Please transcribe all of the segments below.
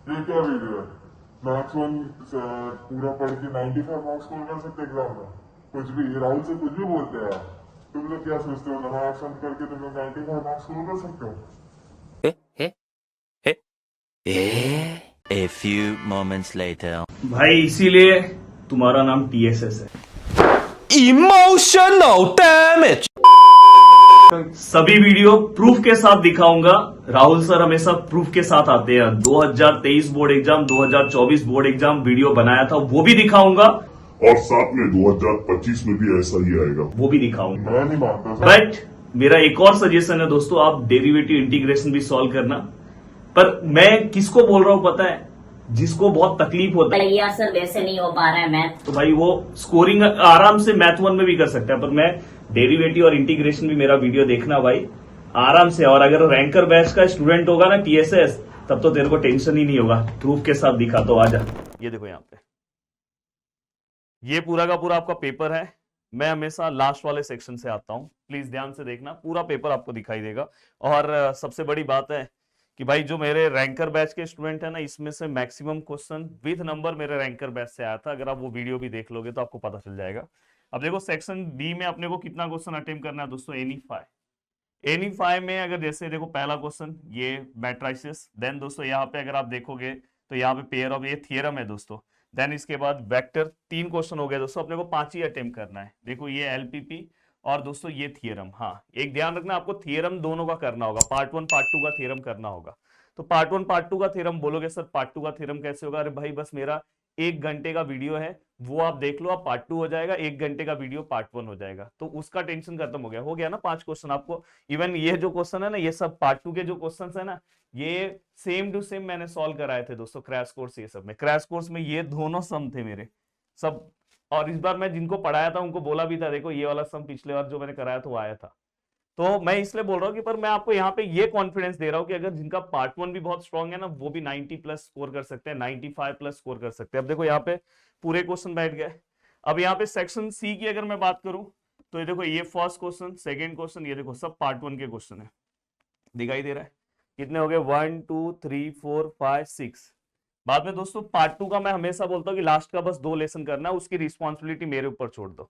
ये क्या वीडियो है? मैथ्स वन पूरा पढ़ के 95 मार्क्स स्कोर कर सकते एग्जाम में? कुछ भी राहुल से कुछ भी बोलते हैं यार। तुम लोग क्या सोचते हो नमाज बंद करके तुम लोग 95 मार्क्स स्कोर कर सकते हो? Eh, eh, eh, eh. A few moments later. भाई इसीलिए तुम्हारा नाम टीएसएस है। Emotional damage. सभी वीडियो प्रूफ के साथ दिखाऊंगा। राहुल सर हमेशा प्रूफ के साथ आते हैं। 2023 board exam, 2024 board exam video बनाया था, वो भी दिखाऊंगा। और साथ में 2025 में भी ऐसा ही आएगा। वो भी दिखाऊंगा। मैं नहीं मानता सर। बट मेरा एक और सजेशन है दोस्तों, आप डेरिवेटिव इंटीग्रेशन भी सॉल्व करना। पर मैं किसको बोल रहा हूं पता है? जिसको बहुत तकलीफ होता है यार सर वैसे नहीं हो पा रहा है मैथ। तो भाई वो स्कोरिंग आराम से मैथ वन में भी कर सकता है। पर मैं डेरिवेटिव और इंटीग्रेशन भी मेरा वीडियो देखना भाई आराम से। और अगर रैंकर बैच का स्टूडेंट होगा ना टीएसएस, तब तो तेरे को टेंशन ही नहीं होगा। प्रूफ के साथ दिखा तो आजा। ये देखो यहाँ पे ये पूरा का पूरा आपका पेपर है। मैं हमेशा लास्ट वाले सेक्शन से आता हूं, प्लीज ध्यान से देखना। पूरा पेपर आपको दिखाई देगा। और सबसे बड़ी बात है कि भाई जो मेरे रैंकर बैच के स्टूडेंट है ना, इसमें से मैक्सिमम क्वेश्चन विद नंबर मेरे रैंकर बैच से आया था। अगर आप वो वीडियो भी देख लोगे तो आपको पता चल जाएगा। अब देखो सेक्शन बी में अपने को कितना क्वेश्चन अटेम्प्ट करना है दोस्तों? एनी फाइव में अगर जैसे देखो पहला क्वेश्चन ये मैट्राइसिस, देन दोस्तों यहाँ पे अगर आप देखोगे तो यहाँ पे पेयर ऑफ, ये थियरम है दोस्तों। देन इसके बाद वेक्टर, तीन क्वेश्चन हो गए दोस्तों। अपने को 5 ही अटेम्प्ट करना है। देखो ये एलपीपी और दोस्तों ये थियरम। हाँ एक ध्यान रखना, आपको थियरम दोनों का करना होगा। पार्ट वन पार्ट टू का थियरम करना होगा। तो पार्ट वन पार्ट टू का थियरम बोलोगे सर पार्ट टू का थियरम कैसे होगा? अरे भाई बस मेरा 1 घंटे का वीडियो है, वो आप देख लो, आप पार्ट टू हो जाएगा। 1 घंटे का वीडियो पार्ट वन हो जाएगा। तो उसका टेंशन खत्म हो गया ना 5 क्वेश्चन आपको। इवन ये जो क्वेश्चन है ना, ये सब पार्ट टू के जो क्वेश्चन है ना, ये सेम टू सेम मैंने सॉल्व कराए थे दोस्तों क्रैश कोर्स। ये सब में क्रैश कोर्स में ये दोनों सम थे मेरे सब। और इस बार मैं जिनको पढ़ाया था उनको बोला भी था, देखो ये वाला सम पिछले बार जो मैंने कराया था वो आया था। तो मैं इसलिए बोल रहा हूँ कि पर मैं आपको यहाँ पे ये कॉन्फिडेंस दे रहा हूँ कि अगर जिनका पार्ट वन भी बहुत स्ट्रांग है ना, वो भी 90 प्लस स्कोर कर सकते हैं, 95 प्लस स्कोर कर सकते हैं। अब देखो यहाँ पे पूरे क्वेश्चन बैठ गए। अब यहाँ पे सेक्शन सी की अगर मैं बात करूं तो ये देखो, ये फर्स्ट क्वेश्चन, सेकंड क्वेश्चन, ये देखो सब पार्ट वन के क्वेश्चन है। दिखाई दे रहा है? कितने हो गए? 1 2 3 4 5 6। बाद में दोस्तों पार्ट टू का मैं हमेशा बोलता हूँ कि लास्ट का बस 2 लेसन करना है, उसकी रिस्पॉन्सिबिलिटी मेरे ऊपर छोड़ दो।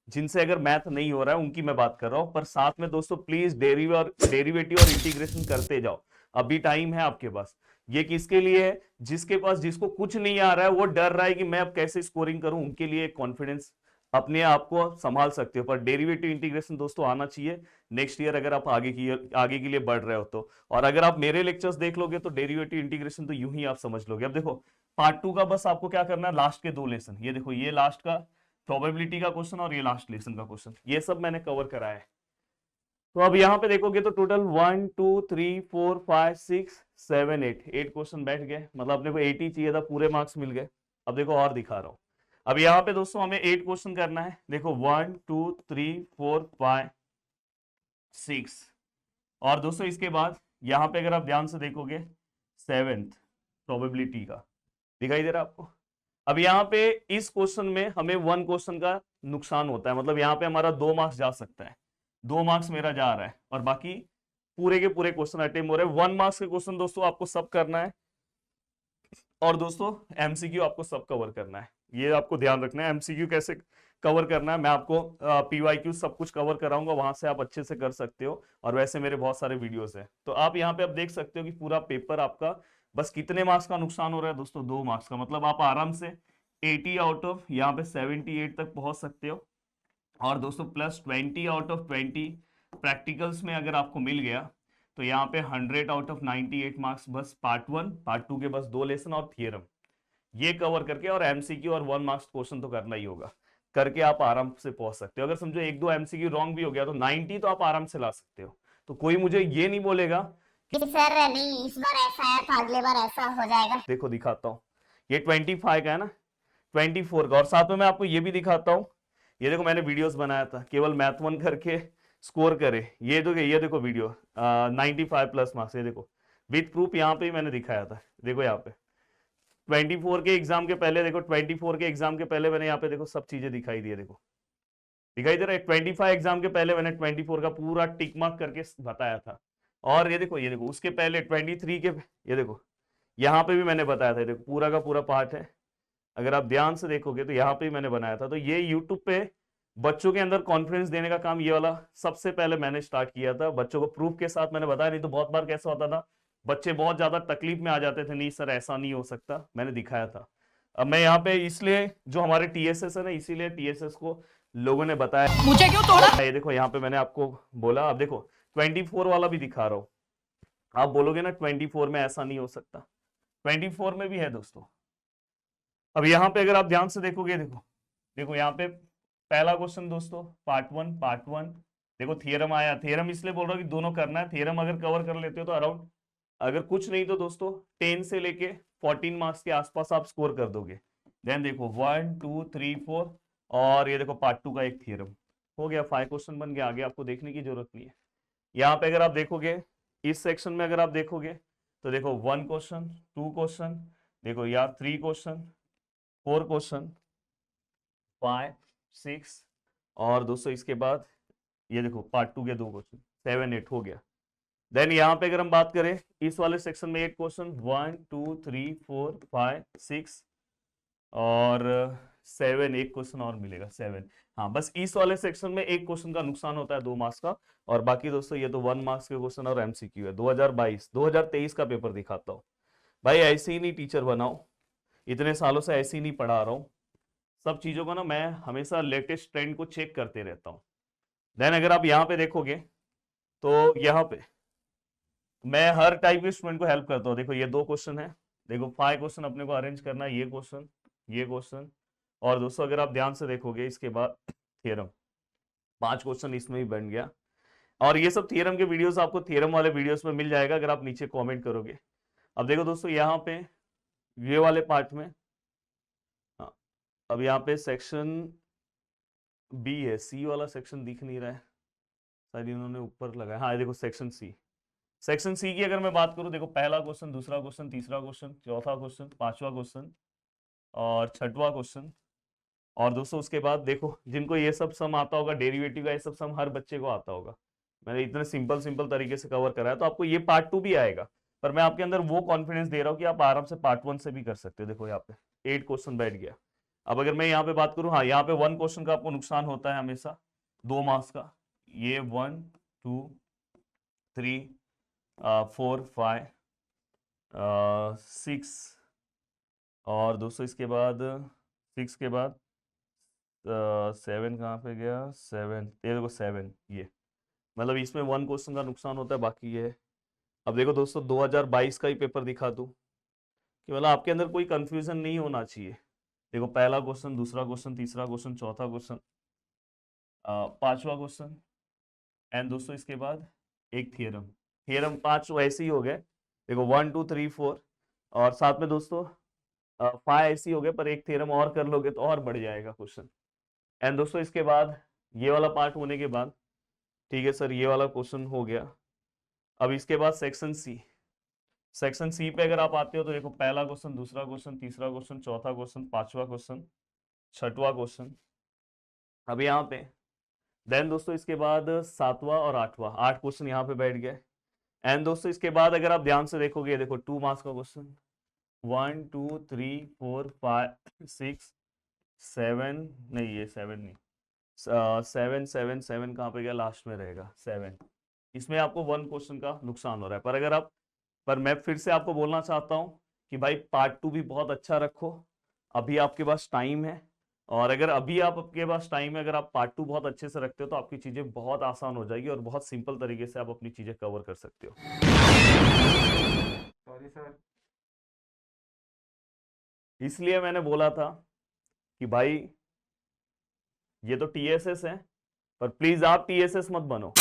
जिनसे अगर मैथ नहीं हो रहा है उनकी मैं बात कर रहा हूं। पर साथ में दोस्तों प्लीज डेरिवेटिव और इंटीग्रेशन करते जाओ, अभी टाइम है आपके पास। ये किसके लिए है? जिसके पास, जिसको कुछ नहीं आ रहा है, वो डर रहा है कि मैं अब कैसे स्कोरिंग करूं, उनके लिए कॉन्फिडेंस अपने आप को संभाल सकते हो। पर डेरिवेटिव इंटीग्रेशन दोस्तों आना चाहिए नेक्स्ट ईयर, अगर आप आगे के लिए बढ़ रहे हो तो। और अगर आप मेरे लेक्चर्स देख लोगे तो डेरिवेटिव इंटीग्रेशन तो यूं ही आप समझ लोगे। अब देखो पार्ट टू का बस आपको क्या करना है, लास्ट के 2 लेसन, ये देखो ये लास्ट का प्रोबेबिलिटी का क्वेश्चन और ये लास्ट लेसन का क्वेश्चन, ये सब मैंने कवर कराया है। तो अब यहाँ पे देखोगे तो टोटल 1 2 3 4 5 6 7 8 क्वेश्चन बैठ गए। मतलब अपने को 80 चाहिए था, पूरे मार्क्स मिल गए। अब देखो और दिखा रहा हूं। अब यहाँ पे दोस्तों हमें 8 क्वेश्चन करना है। देखो 1 2 3 4 5 6। और दोस्तों इसके बाद यहाँ पे अगर आप ध्यान से देखोगे, 7th प्रोबेबिलिटी का दिखाई दे रहा है आपको। अब यहाँ पे इस क्वेश्चन में हमें 1 क्वेश्चन का नुकसान होता है। मतलब यहाँ पे हमारा 2 मार्क्स जा सकता है, 2 मार्क्स मेरा जा रहा है, और बाकी पूरे के पूरे क्वेश्चन अटेम्प्ट हो रहे हैं। 1 मार्क्स के क्वेश्चन दोस्तों आपको सब करना है। और दोस्तों एमसीक्यू आपको सब कवर करना है। ये आपको ध्यान रखना है, एमसीक्यू कैसे कवर करना है मैं आपको पीवाईक्यू सब कुछ कवर कराऊंगा, वहां से आप अच्छे से कर सकते हो। और वैसे मेरे बहुत सारे वीडियोस हैं। तो आप यहाँ पे अब देख सकते हो कि पूरा पेपर आपका बस कितने मार्क्स का नुकसान हो रहा है दोस्तों? 2 मार्क्स का। मतलब आप आराम से 80 आउट ऑफ यहाँ पे 78 तक पहुंच सकते हो। और दोस्तों प्लस 20 आउट ऑफ 20 प्रैक्टिकल्स में अगर आपको मिल गया तो यहाँ पे 100 आउट ऑफ 98 मार्क्स बस पार्ट वन, पार्ट टू के बस 2 लेसन और थियरम, ये कवर करके। और एमसीक्यू और 1 मार्क्स क्वेश्चन तो करना ही होगा, करके आप आराम से पहुंच सकते हो। अगर समझो 1 2 एमसीक्यू रॉन्ग भी हो गया तो 90 तो आप आराम से ला सकते हो। तो कोई मुझे ये नहीं बोलेगा कि सर नहीं इस बार ऐसा है तो अगले बार ऐसा हो जाएगा। देखो दिखाता हूँ, ये 25 का है ना, 24 का। और साथ में मैं आपको ये भी दिखाता हूँ, ये देखो मैंने वीडियोस बनाया था, केवल मैथ वन करके स्कोर करे। ये देखो वीडियो 95 प्लस मार्क्स, ये देखो विथ प्रूफ यहाँ पे ही मैंने दिखाया था। देखो यहाँ पे 24 के एग्जाम के पहले, देखो 24 के एग्जाम के पहले मैंने यहाँ पे देखो सब चीजें दिखाई दी है। देखो दिखाई दे रहा है? 25 एग्जाम के पहले मैंने 24 का पूरा टिक मार्क करके बताया था। और ये देखो उसके पहले 23 के, ये देखो यहाँ पे भी मैंने बताया था, देखो पूरा का पूरा पार्ट है, अगर आप ध्यान से देखोगे तो यहाँ पे भी मैंने बनाया था। तो ये यूट्यूब पे बच्चों के अंदर कॉन्फिडेंस देने का काम ये वाला सबसे पहले मैंने स्टार्ट किया था, बच्चों को प्रूफ के साथ मैंने बताया। नहीं तो बहुत बार कैसा होता था, बच्चे बहुत ज्यादा तकलीफ में आ जाते थे, नहीं सर ऐसा नहीं हो सकता, मैंने दिखाया था। अब मैं यहाँ पे इसलिए जो हमारे टीएसएस है ना, इसीलिए टीएसएस को लोगों ने बताया, मुझे क्यों तोड़ा, ये देखो यहाँ पे मैंने आपको बोला। अब देखो 24 वाला भी दिखा रहा हूँ, आप बोलोगे ना 24 में ऐसा नहीं हो सकता, 24 में भी है दोस्तों। अब यहाँ पे अगर आप ध्यान से देखोगे, देखो देखो यहाँ पे पहला क्वेश्चन दोस्तों पार्ट वन देखो थियरम आया। थियरम इसलिए बोल रहा हूँ कि दोनों करना है, थियरम अगर कवर कर लेते हो तो अराउंड, अगर कुछ नहीं तो दोस्तों 10 से लेके 14 मार्क्स के आसपास आप स्कोर कर दोगे। देन देखो 1 2 3 4 और ये देखो पार्ट 2 का एक थियरम हो गया, 5 क्वेश्चन बन गया, आगे आपको देखने की जरूरत नहीं है। यहाँ पे अगर आप देखोगे इस सेक्शन में, अगर आप देखोगे तो देखो 1 क्वेश्चन 2 क्वेश्चन, देखो यार 3 क्वेश्चन 4 क्वेश्चन 5 6 और दोस्तों इसके बाद ये देखो पार्ट 2 के 2 क्वेश्चन 7 8 हो गया। देन यहाँ पे अगर हम बात करें इस वाले सेक्शन में 8 क्वेश्चन 1 2 3 4 5 6 और 7, एक क्वेश्चन और मिलेगा 7। हाँ बस इस वाले सेक्शन में एक क्वेश्चन का नुकसान होता है 2 मार्क्स का, और बाकी दोस्तों ये तो 1 मार्क्स के क्वेश्चन और एमसीक्यू है। 2023 का पेपर दिखाता हूँ भाई, ऐसे ही नहीं टीचर बनाओ, इतने सालों से ऐसे ही नहीं पढ़ा रहा हूँ, सब चीजों को ना मैं हमेशा लेटेस्ट ट्रेंड को चेक करते रहता हूँ। देन अगर आप यहाँ पे देखोगे तो यहाँ पे मैं हर टाइप के स्टूडेंट को हेल्प करता हूँ। देखो ये 2 क्वेश्चन है, देखो 5 क्वेश्चन अपने को अरेंज करना है, ये क्वेश्चन और दोस्तों अगर आप ध्यान से देखोगे इसके बाद थियरम 5 क्वेश्चन इसमें ही बन गया। और ये सब थियरम के वीडियोस आपको थियरम वाले वीडियोस में मिल जाएगा अगर आप नीचे कमेंट करोगे। अब देखो दोस्तों यहाँ पे ये वाले पार्ट में, हाँ अब यहाँ पे सेक्शन बी है, सी वाला सेक्शन दिख नहीं रहा है, शायद इन्होंने ऊपर लगाया, हाँ देखो सेक्शन सी की अगर मैं बात करूं, देखो पहला क्वेश्चन, दूसरा क्वेश्चन, तीसरा क्वेश्चन, चौथा क्वेश्चन, 5वां क्वेश्चन और 6वां क्वेश्चन। और दोस्तों उसके बाद देखो जिनको ये सब सम आता होगा, डेरिवेटिव का ये सब सम हर बच्चे को आता होगा, मैंने इतने सिंपल तरीके से कवर कराया, तो आपको ये पार्ट 2 भी आएगा, पर मैं आपके अंदर वो कॉन्फिडेंस दे रहा हूँ कि आप आराम से पार्ट 1 से भी कर सकते हो। देखो यहाँ पे 8 क्वेश्चन बैठ गया। अब अगर मैं यहाँ पे बात करूँ, हाँ यहाँ पे 1 क्वेश्चन का आपको नुकसान होता है हमेशा 2 मार्क्स का, ये 1 2 3 4 5 6 और दोस्तों इसके बाद 6 के बाद 7 कहाँ पे गया, 7 ये देखो 7, ये मतलब इसमें 1 क्वेश्चन का नुकसान होता है, बाकी ये है। अब देखो दोस्तों 2022 का ही पेपर दिखा दूं कि मतलब आपके अंदर कोई कंफ्यूजन नहीं होना चाहिए। देखो पहला क्वेश्चन, दूसरा क्वेश्चन, तीसरा क्वेश्चन, चौथा क्वेश्चन, 5वां क्वेश्चन एंड दोस्तों इसके बाद एक थियरम 5 ऐसे ही हो गए। देखो 1 2 3 4 और साथ में दोस्तों 5 ऐसे ही हो गए, पर एक थियरम और कर लोगे तो और बढ़ जाएगा क्वेश्चन। एंड दोस्तों इसके बाद ये वाला पार्ट होने के बाद, ठीक है सर ये वाला क्वेश्चन हो गया। अब इसके बाद सेक्शन सी पे अगर आप आते हो तो देखो पहला क्वेश्चन, दूसरा क्वेश्चन, तीसरा क्वेश्चन, चौथा क्वेश्चन, 5वां क्वेश्चन, 6वां क्वेश्चन। अब यहाँ पे देन दोस्तों इसके बाद 7वां और 8वां, 8 क्वेश्चन यहाँ पे बैठ गए। एंड दोस्तों इसके बाद अगर आप ध्यान से देखोगे, देखो 2 मार्क्स का क्वेश्चन 1 2 3 4 5 6 7, नहीं ये 7 नहीं, 7 कहाँ पे गया, लास्ट में रहेगा 7। इसमें आपको 1 क्वेश्चन का नुकसान हो रहा है, पर मैं फिर से आपको बोलना चाहता हूँ कि भाई पार्ट 2 भी बहुत अच्छा रखो, अभी आपके पास टाइम है, और अगर अभी आपके पास टाइम है, अगर आप पार्ट 2 बहुत अच्छे से रखते हो तो आपकी चीजें बहुत आसान हो जाएगी और बहुत सिंपल तरीके से आप अपनी चीजें कवर कर सकते हो। Sorry sir. इसलिए मैंने बोला था कि भाई ये तो टीएसएस है, पर प्लीज आप टीएसएस मत बनो।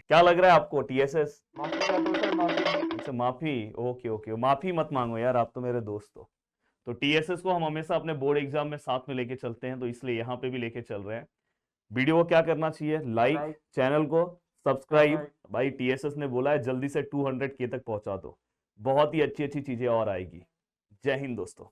क्या लग रहा है आपको, टीएसएस? माफी कर दो सर, माफी। अच्छा माफी, ओके माफी मत मांगो यार, आप तो मेरे दोस्त हो। तो टीएसएस को हम हमेशा अपने बोर्ड एग्जाम में साथ में लेके चलते हैं, तो इसलिए यहाँ पे भी लेके चल रहे हैं। वीडियो को क्या करना चाहिए, लाइक, चैनल को सब्सक्राइब। भाई टीएसएस ने बोला है जल्दी से 200K तक पहुंचा दो, बहुत ही अच्छी चीजें और आएगी। जय हिंद दोस्तों।